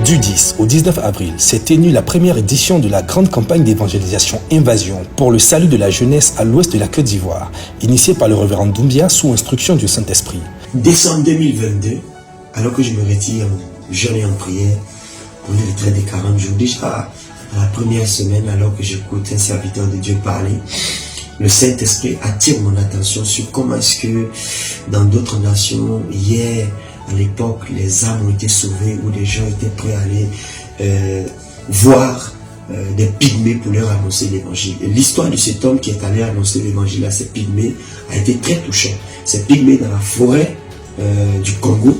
Du 10 au 19 avril s'est tenue la première édition de la grande campagne d'évangélisation Invasion pour le salut de la jeunesse à l'ouest de la Côte d'Ivoire, initiée par le révérend Doumbia sous instruction du Saint-Esprit. Décembre 2022, alors que je me retire en jeûne et en prière pour le retrait des 40 jours, déjà à la première semaine, alors que j'écoute un serviteur de Dieu parler, le Saint-Esprit attire mon attention sur comment est-ce que dans d'autres nations, hier, à l'époque, les âmes ont été sauvées ou les gens étaient prêts à aller voir des pygmées pour leur annoncer l'évangile. L'histoire de cet homme qui est allé annoncer l'évangile à ces pygmées a été très touchante. Ces pygmées dans la forêt du Congo,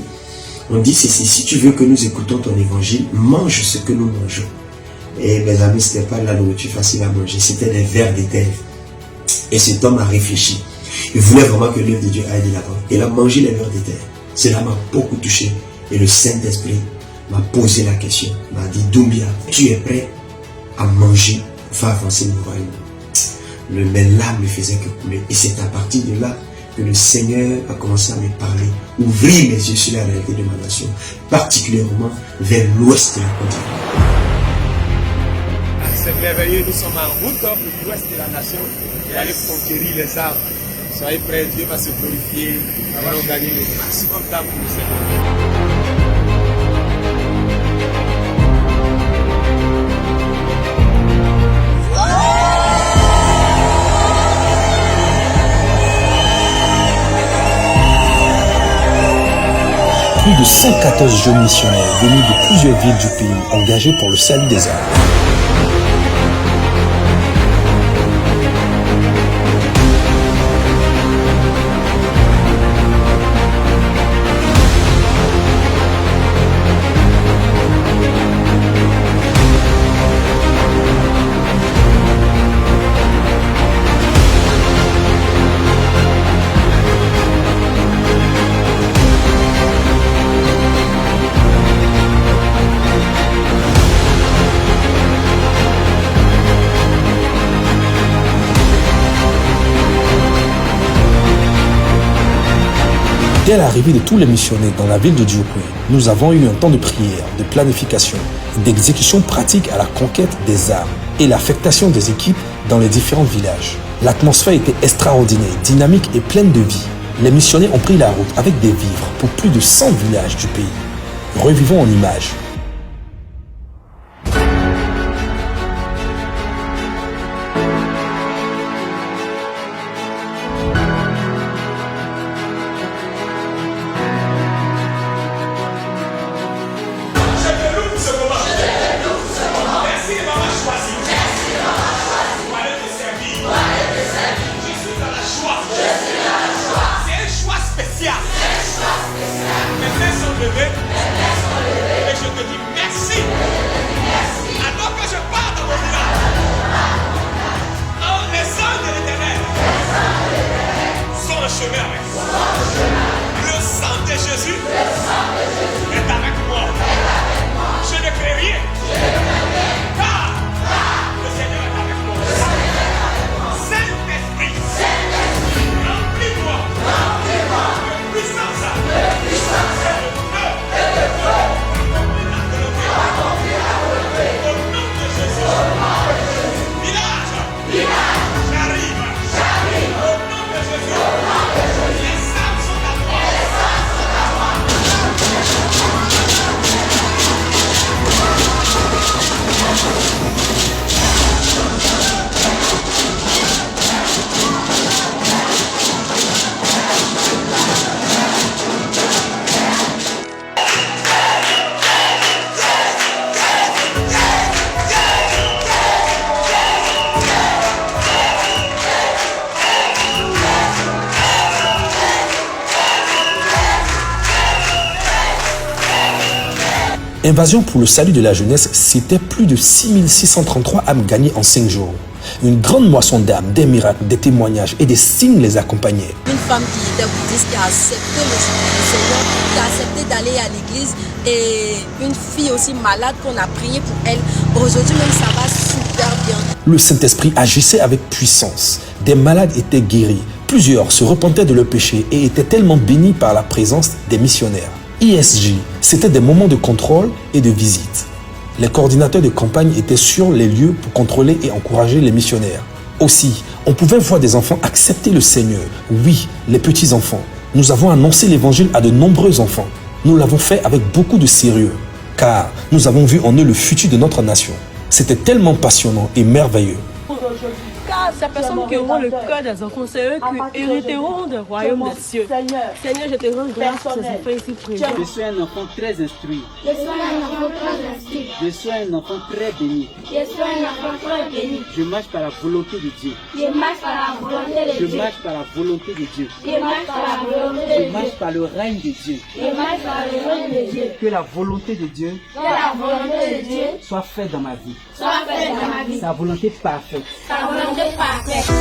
on dit ceci: si tu veux que nous écoutons ton évangile, mange ce que nous mangeons. Et mes amis, ce n'était pas de la nourriture facile à manger, c'était des vers de terre. Et cet homme a réfléchi. Il voulait vraiment que l'œuvre de Dieu aille de l'avant. Il a mangé les vers de terre. Cela m'a beaucoup touché. Et le Saint-Esprit m'a posé la question. Il m'a dit: Doumbia, tu es prêt à manger pour faire avancer le royaume? Mes larmes ne faisaient que couler. Et c'est à partir de là que le Seigneur a commencé à me parler, ouvrir mes yeux sur la réalité de ma nation, particulièrement vers l'ouest de la Côte d'Ivoire. C'est merveilleux, nous sommes en route pour l'ouest de la nation et aller conquérir les armes. Soyez prêts, Dieu va se glorifier. Nous allons gagner le maximum d'âmes pour le Seigneur. Plus de 114 jeunes missionnaires venus de plusieurs villes du pays engagés pour le salut des âmes. Dès l'arrivée de tous les missionnaires dans la ville de Diopoué, nous avons eu un temps de prière, de planification, d'exécution pratique à la conquête des armes et l'affectation des équipes dans les différents villages. L'atmosphère était extraordinaire, dynamique et pleine de vie. Les missionnaires ont pris la route avec des vivres pour plus de 100 villages du pays. Revivons en images. Et je te dis merci. Alors que je pars dans mon village, les anges de l'Éternel sont le chemin avec moi. Le sang de Jésus est avec moi. Je ne crains rien, car le Seigneur est avec moi. Saint-Esprit, remplis-moi de puissance. Invasion pour le salut de la jeunesse, c'était plus de 6633 âmes gagnées en 5 jours. Une grande moisson d'âmes, des miracles, des témoignages et des signes les accompagnaient. Une femme qui était bouddhiste, qui a accepté le Seigneur, qui a accepté d'aller à l'église, et une fille aussi malade qu'on a prié pour elle. Aujourd'hui même ça va super bien. Le Saint-Esprit agissait avec puissance. Des malades étaient guéris. Plusieurs se repentaient de leurs péchés et étaient tellement bénis par la présence des missionnaires. ISJ, c'était des moments de contrôle et de visite. Les coordinateurs de campagne étaient sur les lieux pour contrôler et encourager les missionnaires. Aussi, on pouvait voir des enfants accepter le Seigneur. Oui, les petits-enfants. Nous avons annoncé l'évangile à de nombreux enfants. Nous l'avons fait avec beaucoup de sérieux, car nous avons vu en eux le futur de notre nation. C'était tellement passionnant et merveilleux. Car ces personnes qui auront le cœur des enfants, c'est eux qui hériteront du royaume des cieux. Seigneur, je te rends grâce pour ces enfants ici présents. Je suis un enfant très instruit. Je suis un enfant très instruit. Je suis un enfant très béni. Je suis un enfant très béni. Je marche par la volonté de Dieu. Je marche par la volonté de Dieu. Je marche par la volonté de Dieu. Je marche par la volonté de Dieu. Je marche par le règne de Dieu. Je marche par le règne de Dieu. Que la volonté de Dieu Que la volonté de Dieu soit faite dans ma vie. soit faite dans ma vie. Sa volonté parfaite. Sa volonté parfaite.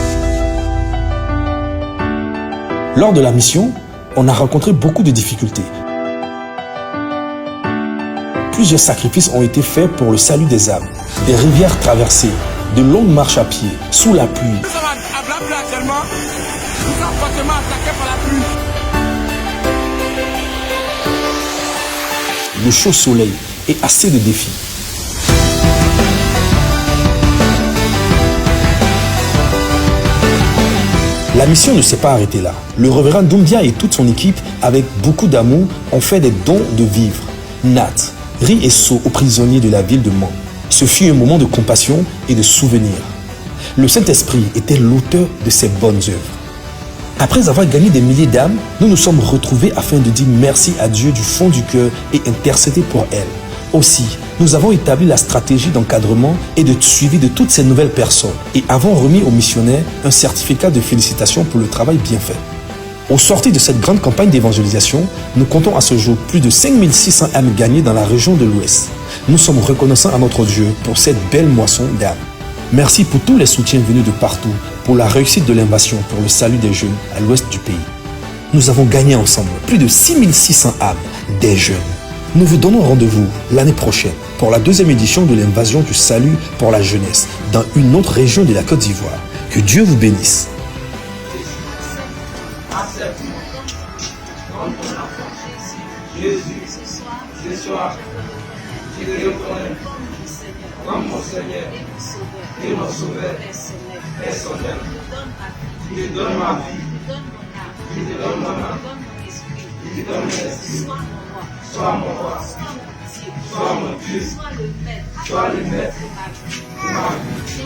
Lors de la mission, on a rencontré beaucoup de difficultés. Plusieurs sacrifices ont été faits pour le salut des âmes. Des rivières traversées, de longues marches à pied, sous la pluie. Nous sommes à Blabla actuellement. Nous sommes fortement attaqués par la pluie. Le chaud soleil et assez de défis. La mission ne s'est pas arrêtée là. Le révérend Doumbia et toute son équipe, avec beaucoup d'amour, ont fait des dons de vivres, nattes, riz et seaux aux prisonniers de la ville de Mans. Ce fut un moment de compassion et de souvenir. Le Saint-Esprit était l'auteur de ces bonnes œuvres. Après avoir gagné des milliers d'âmes, nous nous sommes retrouvés afin de dire merci à Dieu du fond du cœur et intercéder pour elles. Aussi, nous avons établi la stratégie d'encadrement et de suivi de toutes ces nouvelles personnes et avons remis aux missionnaires un certificat de félicitations pour le travail bien fait. Au sortir de cette grande campagne d'évangélisation, nous comptons à ce jour plus de 5600 âmes gagnées dans la région de l'Ouest. Nous sommes reconnaissants à notre Dieu pour cette belle moisson d'âmes. Merci pour tous les soutiens venus de partout pour la réussite de l'invasion pour le salut des jeunes à l'ouest du pays. Nous avons gagné ensemble plus de 6600 âmes, des jeunes. Nous vous donnons rendez-vous l'année prochaine pour la deuxième édition de l'invasion du salut pour la jeunesse dans une autre région de la Côte d'Ivoire. Que Dieu vous bénisse. Jésus, ce soir, je te reconnais comme mon Seigneur et mon Sauveur personnel. Je te donne ma vie, je te donne mon âme, je te donne mon esprit. Sois mon roi, sois mon Dieu, sois le maître de ma vie.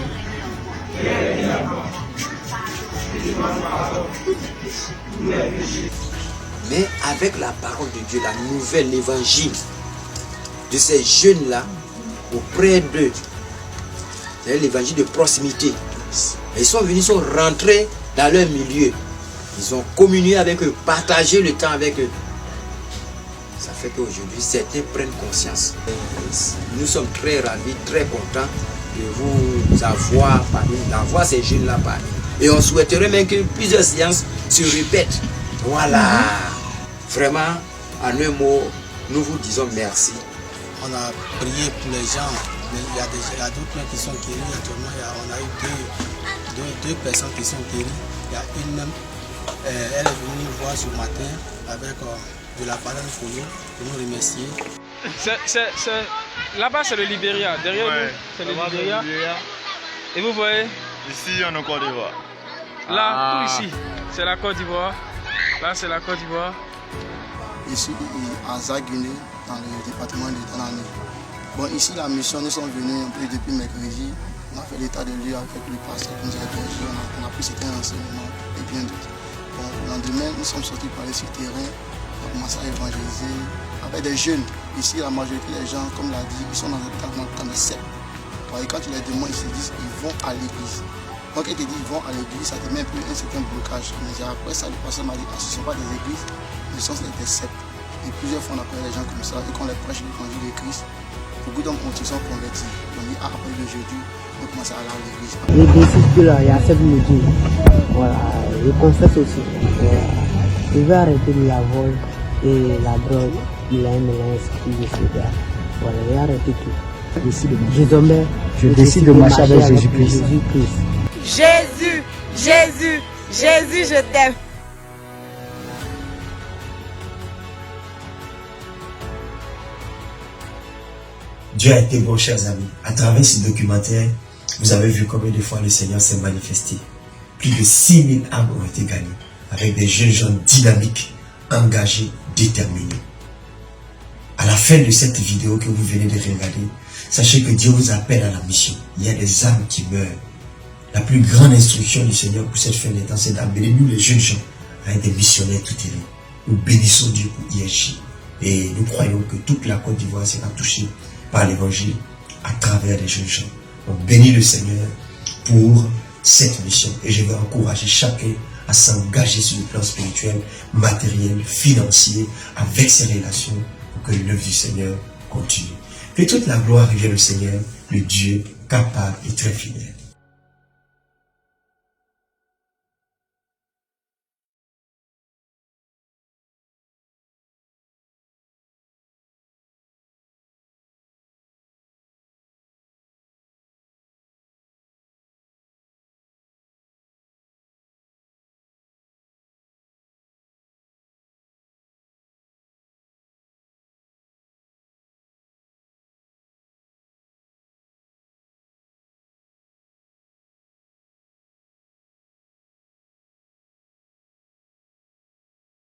Viens régner à moi. Je demande pardon pour mes péchés. Mais avec la parole de Dieu, la nouvelle évangile de ces jeunes-là auprès d'eux, c'est l'évangile de proximité. Ils sont venus, ils sont rentrés dans leur milieu. Ils ont communié avec eux, partagé le temps avec eux. Ça fait qu'aujourd'hui, certains prennent conscience. Nous sommes très ravis, très contents de vous avoir parmi, d'avoir ces jeunes-là parmi. Et on souhaiterait même que plusieurs séances se répètent. Voilà. Vraiment, en un mot, nous vous disons merci. On a prié pour les gens, mais il y a d'autres qui sont guéris actuellement. On a eu deux personnes qui sont guéries. Il y a une même, elle est venue nous voir ce matin avec de la banane pour nous remercier. Là-bas, c'est le Libéria. Derrière nous, c'est le Libéria. Et vous voyez? Ici, on est en Côte d'Ivoire. Là, tout ici, c'est la Côte d'Ivoire. Là, c'est la Côte d'Ivoire. Ici, à Zaguiné, dans le département de Tanani. Bon, ici, la mission, nous sommes venus un peu depuis mercredi. On a fait l'état de lieu avec le pasteur qui nous a hébergé. On a pris certains renseignements et bien d'autres. Bon, le lendemain, nous sommes sortis par sur le terrain. On a commencé à évangéliser avec des jeunes. Ici, la majorité des gens, comme l'a dit, ils sont dans des sectes. Et quand tu les demandes, ils se disent qu'ils vont à l'église. Donc, ils te disent qu'ils vont à l'église, ça te met un peu un certain blocage. Mais après ça, le pasteur m'a dit que ce ne sont pas des églises, mais ce sont des sectes. Et plusieurs fois, on appelle les gens comme ça, et qu'on les prêche l'évangile de Christ. Beaucoup d'hommes ont été convertis. On dit, à partir d'aujourd'hui, on commence à aller à l'église. Je décide que là, il y a 7 modules. Voilà, je confesse aussi. Je vais arrêter de la vol et la drogue, l'inscrit, etc. Voilà, je vais arrêter tout. Je décide de marcher avec Jésus-Christ. Jésus, Jésus, Jésus, je t'aime. Dieu a été bon, chers amis. À travers ce documentaire, vous avez vu combien de fois le Seigneur s'est manifesté. Plus de 6000 âmes ont été gagnées avec des jeunes gens dynamiques, engagés, déterminés. À la fin de cette vidéo que vous venez de regarder, sachez que Dieu vous appelle à la mission. Il y a des âmes qui meurent. La plus grande instruction du Seigneur pour cette fin des temps, c'est d'amener nous les jeunes gens à être des missionnaires tout terrain. Nous bénissons Dieu pour ISJ. Et nous croyons que toute la Côte d'Ivoire sera touchée par l'évangile à travers les jeunes gens. On bénit le Seigneur pour cette mission. Et je vais encourager chacun à s'engager sur le plan spirituel, matériel, financier, avec ses relations, pour que l'œuvre du Seigneur continue. Que toute la gloire revienne au Seigneur, le Dieu capable et très fidèle.